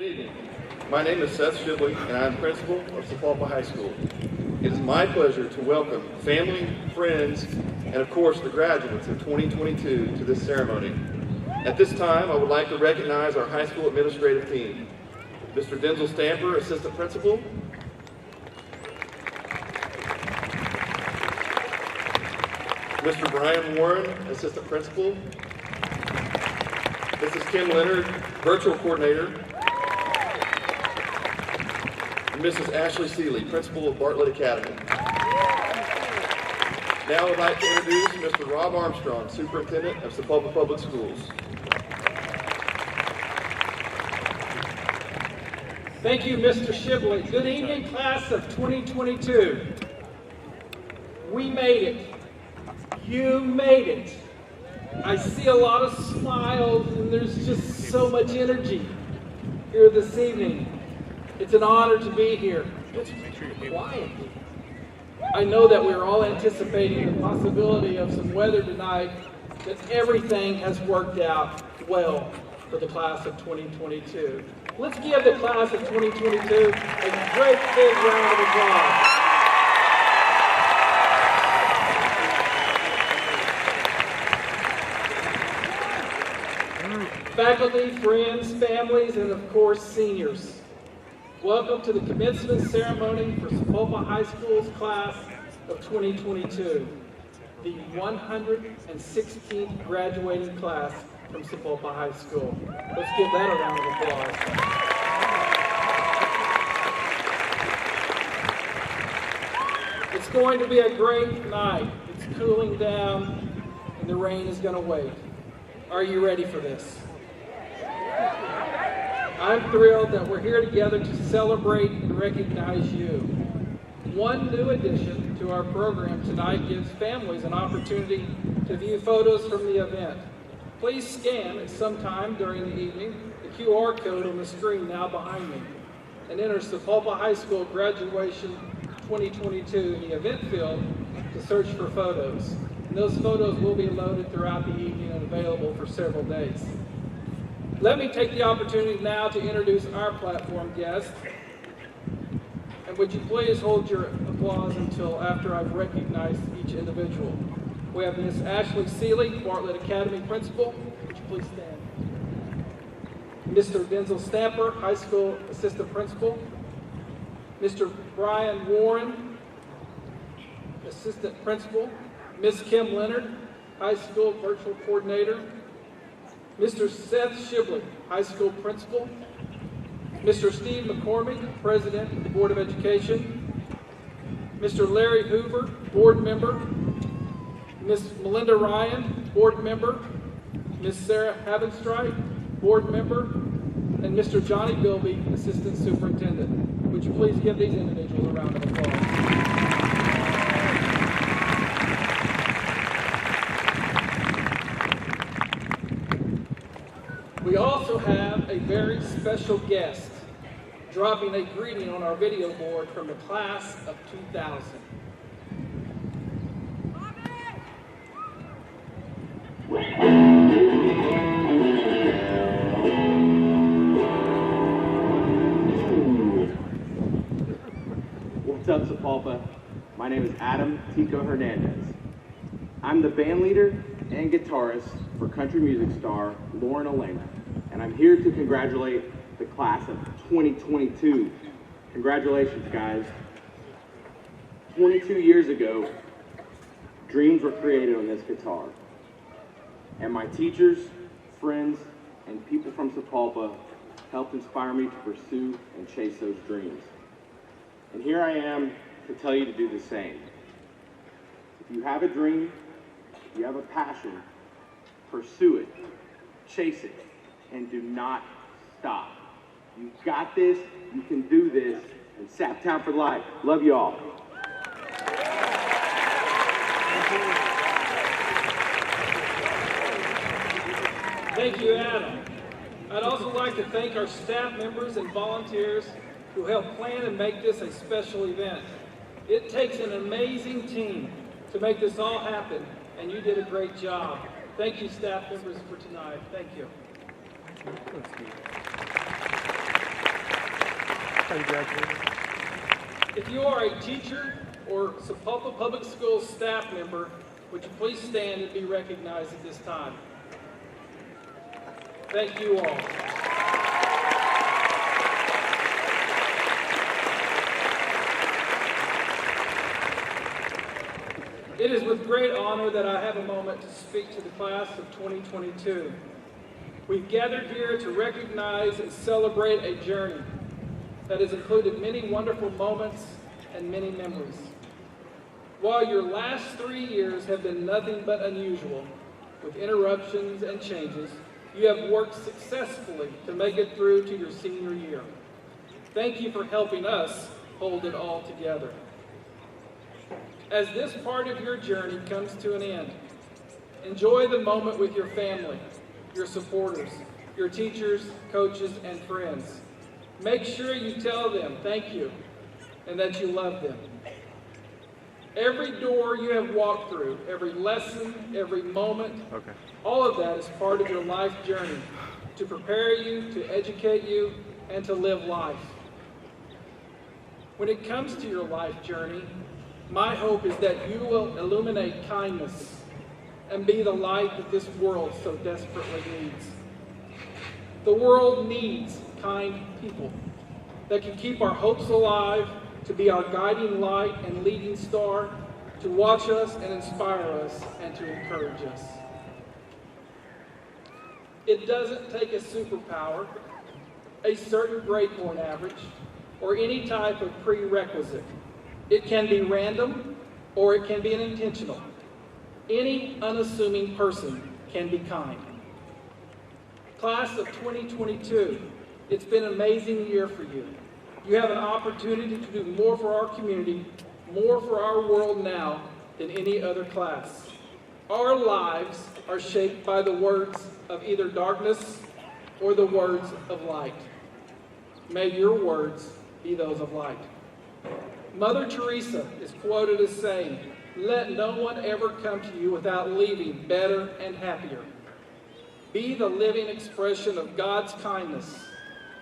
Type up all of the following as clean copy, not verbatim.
Good evening. My name is Seth Shibley, and I am principal of Sapulpa High School. It is my pleasure to welcome family, friends, and of course the graduates of 2022 to this ceremony. At this time, I would like to recognize our high school administrative team. Mr. Denzel Stamper, Assistant Principal. Mr. Brian Warren, Assistant Principal. Mrs. Kim Leonard, Virtual Coordinator. And Mrs. Ashley Seeley, Principal of Bartlett Academy. Now I'd like to introduce Mr. Rob Armstrong, Superintendent of Sapulpa Public Schools. Thank you, Mr. Shibley. Good evening, class of 2022. We made it. You made it. I see a lot of smiles and there's just so much energy here this evening. It's an honor to be here. It's quiet. I know that we're all anticipating the possibility of some weather tonight, but everything has worked out well for the class of 2022. Let's give the class of 2022 a great big round of applause. Faculty, friends, families, and of course seniors, welcome to the commencement ceremony for Sapulpa High School's class of 2022, the 116th graduating class from Sapulpa High School. Let's give that a round of applause. It's going to be a great night. It's cooling down and the rain is going to wait. Are you ready for this? I'm thrilled that we're here together to celebrate and recognize you. One new addition to our program tonight gives families an opportunity to view photos from the event. Please scan at some time during the evening the QR code on the screen now behind me and enter Sapulpa High School Graduation 2022 in the event field to search for photos. And those photos will be loaded throughout the evening and available for several days. Let me take the opportunity now to introduce our platform guests. And would you please hold your applause until after I've recognized each individual. We have Ms. Ashley Seeley, Bartlett Academy Principal. Would you please stand? Mr. Denzel Stamper, High School Assistant Principal. Mr. Brian Warren, Assistant Principal. Ms. Kim Leonard, High School Virtual Coordinator. Mr. Seth Shibley, High School Principal. Mr. Steve McCormick, President of the Board of Education. Mr. Larry Hoover, Board Member. Ms. Melinda Ryan, Board Member. Ms. Sarah Havenstreit, Board Member. And Mr. Johnny Bilby, Assistant Superintendent. Would you please give these individuals a round of applause? We also have a very special guest dropping a greeting on our video board from the class of 2000. What's up, Sapulpa? My name is Adam Tico Hernandez. I'm the band leader and guitarist for country music star Lauren Elena, and I'm here to congratulate the class of 2022. Congratulations, guys. 22 years ago, dreams were created on this guitar, and my teachers, friends, and people from Sapulpa helped inspire me to pursue and chase those dreams. And here I am to tell you to do the same. If you have a dream, if you have a passion, pursue it, chase it, and do not stop. You got this, you can do this, and Saptown for life. Love you all. Thank you, Adam. I'd also like to thank our staff members and volunteers who helped plan and make this a special event. It takes an amazing team to make this all happen, and you did a great job. Thank you, staff members, for tonight. Thank you. If you are a teacher or Sapulpa Public Schools staff member, would you please stand and be recognized at this time? Thank you all. It is with great honor that I have a moment to speak to the class of 2022. We've gathered here to recognize and celebrate a journey that has included many wonderful moments and many memories. While your last 3 years have been nothing but unusual, with interruptions and changes, you have worked successfully to make it through to your senior year. Thank you for helping us hold it all together. As this part of your journey comes to an end, enjoy the moment with your family, your supporters, your teachers, coaches, and friends. Make sure you tell them thank you and that you love them. Every door you have walked through, every lesson, every moment, all of that is part of your life journey to prepare you, to educate you, and to live life. When it comes to your life journey, my hope is that you will illuminate kindness and be the light that this world so desperately needs. The world needs kind people that can keep our hopes alive, to be our guiding light and leading star, to watch us and inspire us and to encourage us. It doesn't take a superpower, a certain grade point average, or any type of prerequisite. It can be random or it can be intentional. Any unassuming person can be kind. Class of 2022, it's been an amazing year for you. You have an opportunity to do more for our community, more for our world now than any other class. Our lives are shaped by the words of either darkness or the words of light. May your words be those of light. Mother Teresa is quoted as saying, "Let no one ever come to you without leaving better and happier." Be the living expression of God's kindness.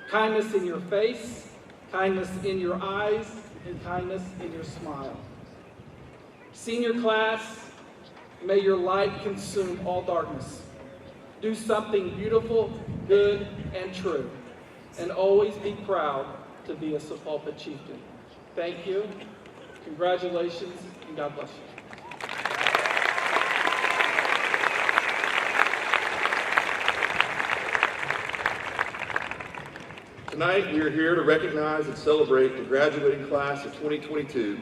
Kindness in your face, kindness in your eyes, and kindness in your smile. Senior class, may your light consume all darkness. Do something beautiful, good, and true. And always be proud to be a Sapulpa chieftain. Thank you, congratulations, and God bless you. Tonight, we are here to recognize and celebrate the graduating class of 2022.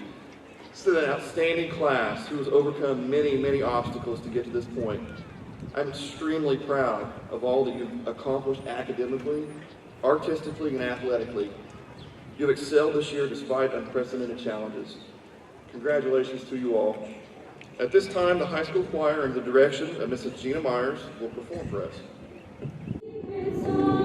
This is an outstanding class who has overcome many, many obstacles to get to this point. I'm extremely proud of all that you've accomplished academically, artistically, and athletically. You've excelled this year despite unprecedented challenges. Congratulations to you all. At this time, the high school choir, under the direction of Mrs. Gina Myers, will perform for us. Remember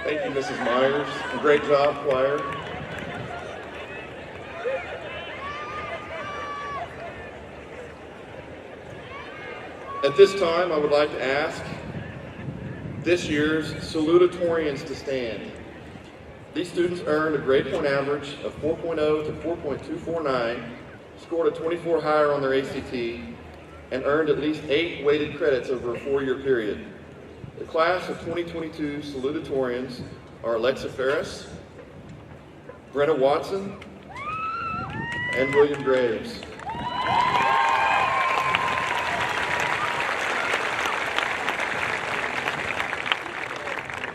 Thank you, Mrs. Myers. And great job, choir. At this time, I would like to ask this year's salutatorians to stand. These students earned a grade point average of 4.0 to 4.249, scored a 24 higher on their ACT, and earned at least 8 weighted credits over a 4-year period. The class of 2022 salutatorians are Alexa Ferris, Brenna Watson, and William Graves.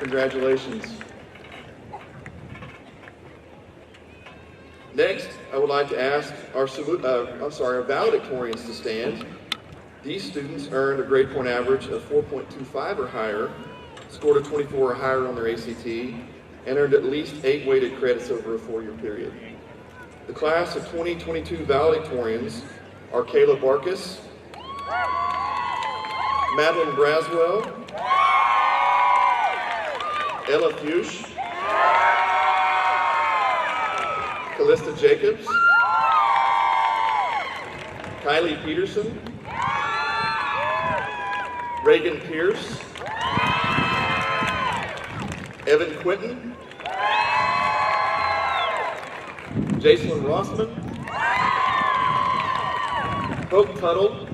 Congratulations. Next, I would like to ask our valedictorians to stand. These students earned a grade point average of 4.25 or higher, scored a 24 or higher on their ACT, and earned at least 8 weighted credits over a 4-year period. The class of 2022 valedictorians are Kayla Barkus, Madeline Braswell, Ella Fuchs, Callista Jacobs, Kylie Peterson, Reagan Pierce, Evan Quinton, Jacelyn Rossman, Hope Tuttle,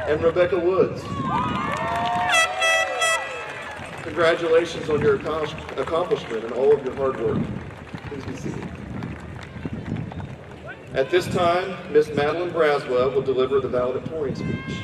and Rebecca Woods. Congratulations on your accomplishment and all of your hard work. Please be seated. At this time, Miss Madeline Braswell will deliver the valedictorian speech.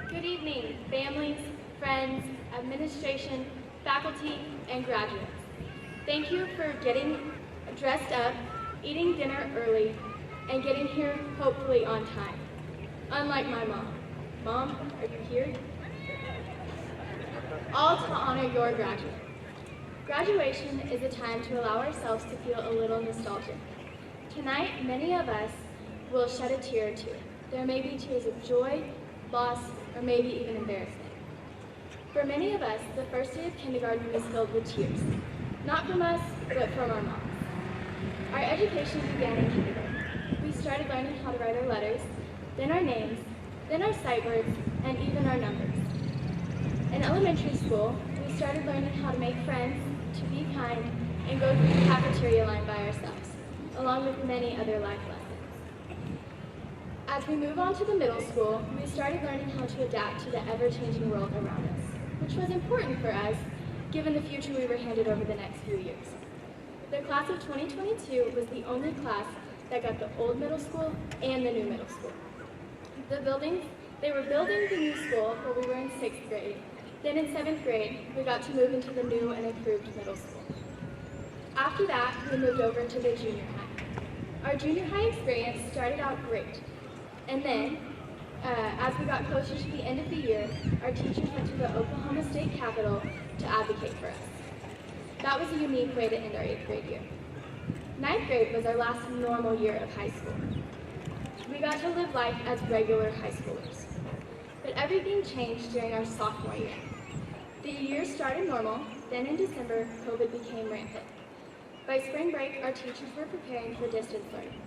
Good evening, families, friends, administration, faculty, and graduates. Thank you for getting dressed up, eating dinner early, and getting here hopefully on time. Unlike my mom. Mom, are you here? All to honor your graduate. Graduation is a time to allow ourselves to feel a little nostalgic. Tonight, many of us will shed a tear or two. There may be tears of joy, loss, or maybe even embarrassment. For many of us, the first day of kindergarten was filled with tears. Not from us, but from our moms. Our education began in kindergarten. We started learning how to write our letters, then our names, then our sight words, and even our numbers. In elementary school, we started learning how to make friends, to be kind, and go through the cafeteria line by ourselves, along with many other life lessons. As we move on to the middle school, we started learning how to adapt to the ever-changing world around us, which was important for us, given the future we were handed over the next few years. The class of 2022 was the only class that got the old middle school and the new middle school. They were building the new school while we were in 6th grade. Then in 7th grade, we got to move into the new and improved middle school. After that, we moved over into the junior high. Our junior high experience started out great. And then, as we got closer to the end of the year, our teachers went to the Oklahoma State Capitol to advocate for us. That was a unique way to end our 8th grade year. 9th grade was our last normal year of high school. We got to live life as regular high schoolers. But everything changed during our sophomore year. The year started normal, then in December, COVID became rampant. By spring break, our teachers were preparing for distance learning.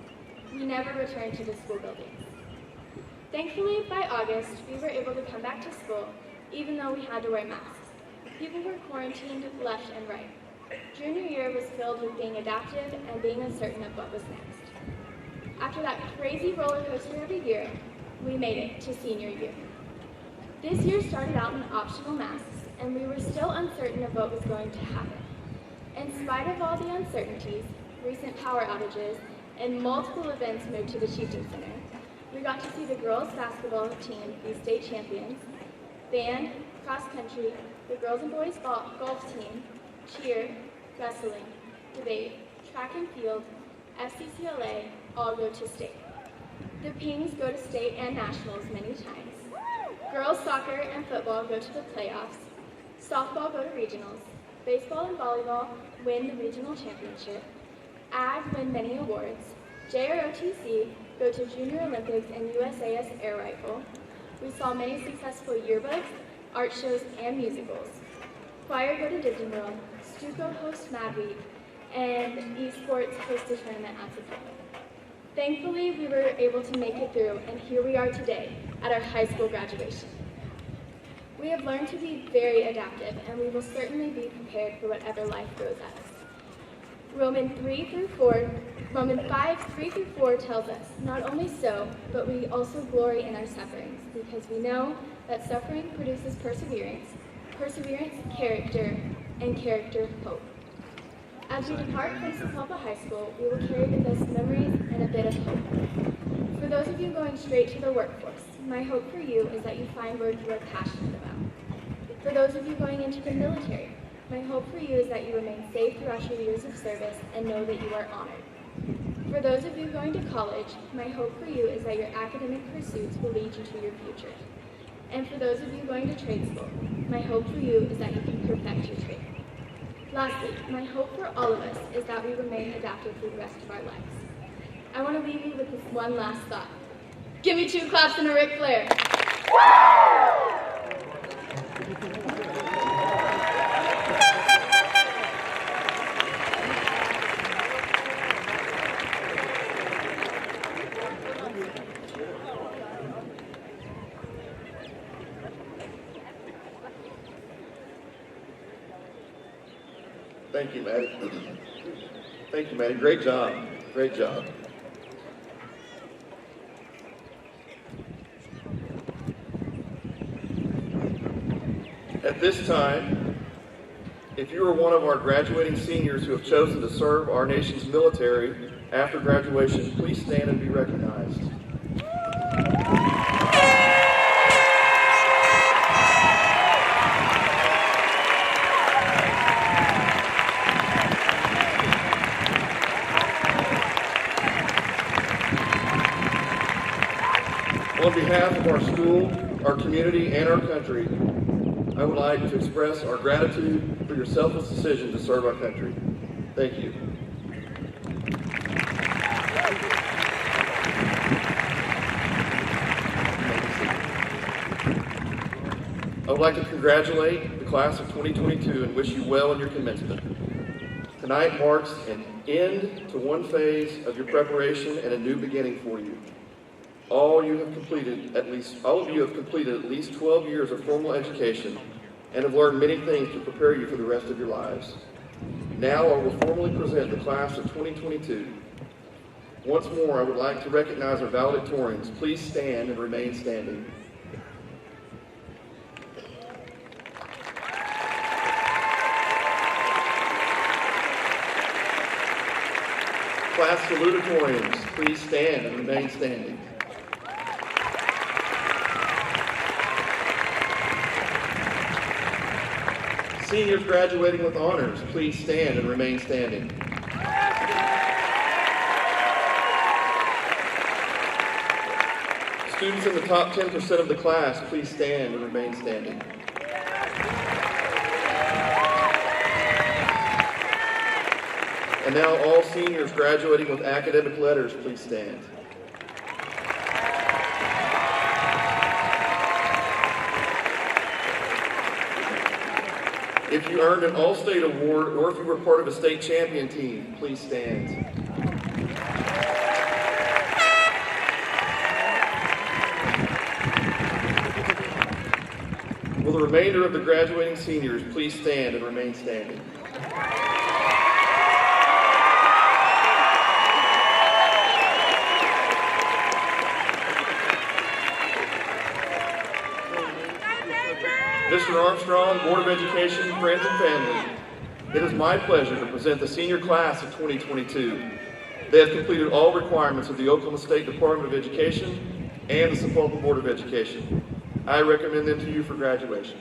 We never returned to the school buildings. Thankfully, by August, we were able to come back to school, even though we had to wear masks. People were quarantined left and right. Junior year was filled with being adaptive and being uncertain of what was next. After that crazy roller coaster of a year, we made it to senior year. This year started out in optional masks, and we were still uncertain of what was going to happen. In spite of all the uncertainties, recent power outages, and multiple events moved to the Chieftain Center, we got to see the girls' basketball team be state champions, band, cross country, the girls and boys golf team, cheer, wrestling, debate, track and field, FCCLA all go to state. The Pings go to state and nationals many times. Girls soccer and football go to the playoffs. Softball go to regionals. Baseball and volleyball win the regional championship. Ag win many awards. JROTC go to Junior Olympics and USAS Air Rifle. We saw many successful yearbooks, art shows, and musicals. Choir go to Disney World. Stuco hosts Mad Week, and esports host a tournament at Sequoia. Thankfully, we were able to make it through, and here we are today at our high school graduation. We have learned to be very adaptive, and we will certainly be prepared for whatever life throws at us. Romans 5:3-4 tells us, not only so, but we also glory in our sufferings, because we know that suffering produces perseverance, perseverance, character, and character, hope. As we depart from Sapulpa High School, we will carry with us memories and a bit of hope. For those of you going straight to the workforce, my hope for you is that you find work you are passionate about. For those of you going into the military, my hope for you is that you remain safe throughout your years of service and know that you are honored. For those of you going to college, my hope for you is that your academic pursuits will lead you to your future. And for those of you going to trade school, my hope for you is that you can perfect your trade. Lastly, my hope for all of us is that we remain adaptive for the rest of our lives. I want to leave you with this one last thought. Give me 2 claps and a Ric Flair. Thank you, Maddie. Thank you, Maddie. Great job. Great job. At this time, if you are one of our graduating seniors who have chosen to serve our nation's military after graduation, please stand and be recognized. On behalf of our school, our community, and our country, I would like to express our gratitude for your selfless decision to serve our country. Thank you. I would like to congratulate the class of 2022 and wish you well in your commencement. Tonight marks an end to one phase of your preparation and a new beginning for you. All of you have completed at least 12 years of formal education and have learned many things to prepare you for the rest of your lives. Now I will formally present the class of 2022. Once more, I would like to recognize our valedictorians. Please stand and remain standing. Class salutatorians, please stand and remain standing. Seniors graduating with honors, please stand and remain standing. Students in the top 10% of the class, please stand and remain standing. And now all seniors graduating with academic letters, please stand. If you earned an All-State Award or if you were part of a state champion team, please stand. Will the remainder of the graduating seniors please stand and remain standing? Mr. Armstrong, Board of Education, friends and family, it is my pleasure to present the senior class of 2022. They have completed all requirements of the Oklahoma State Department of Education and the Sapulpa Board of Education. I recommend them to you for graduation.